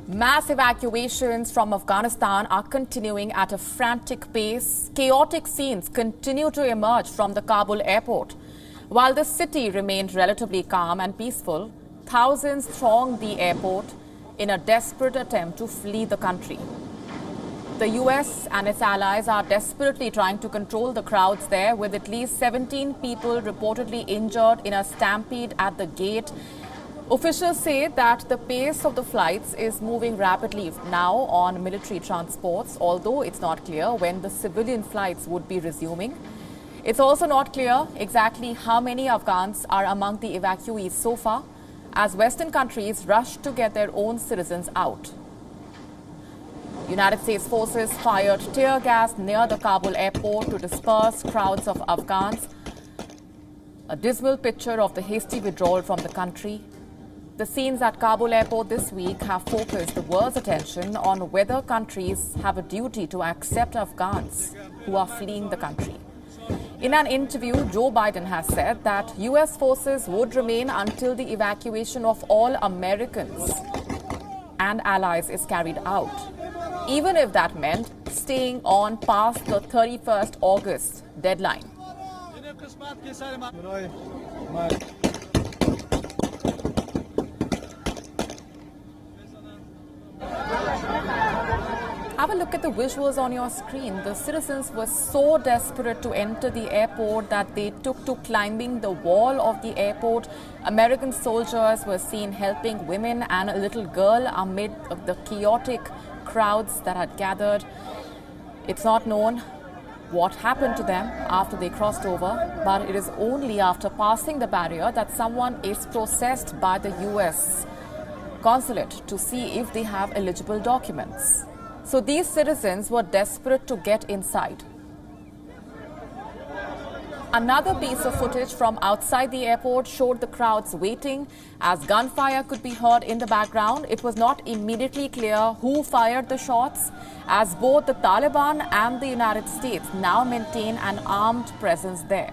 Mass evacuations from Afghanistan are continuing at a frantic pace. Chaotic scenes continue to emerge from the Kabul airport. While the city remained relatively calm and peaceful, thousands thronged the airport in a desperate attempt to flee the country. The US and its allies are desperately trying to control the crowds there, with at least 17 people reportedly injured in a stampede at the gate. Officials say that the pace of the flights is moving rapidly now on military transports, although it's not clear when the civilian flights would be resuming. It's also not clear exactly how many Afghans are among the evacuees so far, as Western countries rush to get their own citizens out. United States forces fired tear gas near the Kabul airport to disperse crowds of Afghans. A dismal picture of the hasty withdrawal from the country. The scenes at Kabul airport this week have focused the world's attention on whether countries have a duty to accept Afghans who are fleeing the country. In an interview, Joe Biden has said that US forces would remain until the evacuation of all Americans and allies is carried out, even if that meant staying on past the 31st August deadline. Have a look at the visuals on your screen. The citizens were so desperate to enter the airport that they took to climbing the wall of the airport. American soldiers were seen helping women and a little girl amid the chaotic crowds that had gathered. It's not known what happened to them after they crossed over, but it is only after passing the barrier that someone is processed by the US consulate to see if they have eligible documents. So these citizens were desperate to get inside. Another piece of footage from outside the airport showed the crowds waiting as gunfire could be heard in the background. It was not immediately clear who fired the shots, as both the Taliban and the United States now maintain an armed presence there.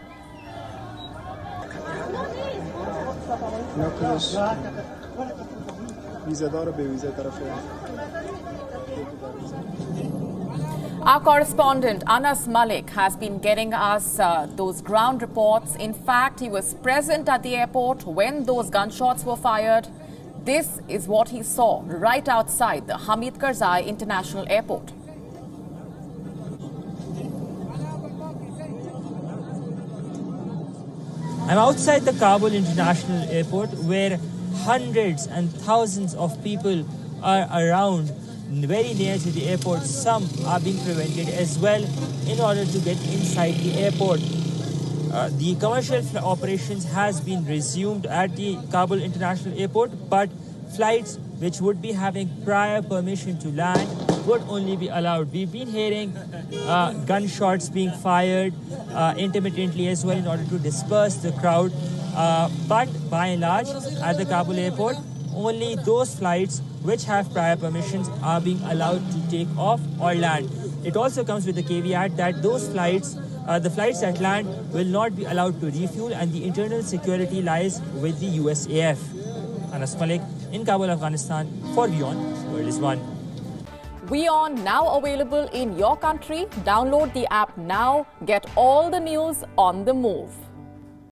Our correspondent Anas Malik has been getting us those ground reports. In fact, he was present at the airport when those gunshots were fired. This is what he saw right outside the Hamid Karzai International Airport. I'm outside the Kabul International Airport, where hundreds and thousands of people are around very near to the airport. Some are being prevented as well in order to get inside the airport. The commercial operations has been resumed at the Kabul International Airport, but flights which would be having prior permission to land would only be allowed. We've been hearing gunshots being fired intermittently as well in order to disperse the crowd. But by and large, at the Kabul airport, only those flights which have prior permissions are being allowed to take off or land. It also comes with the caveat that those flights, the flights that land, will not be allowed to refuel, and the internal security lies with the USAF. Anas Malik in Kabul, Afghanistan for WION World is One. WION now available in your country. Download the app now. Get all the news on the move.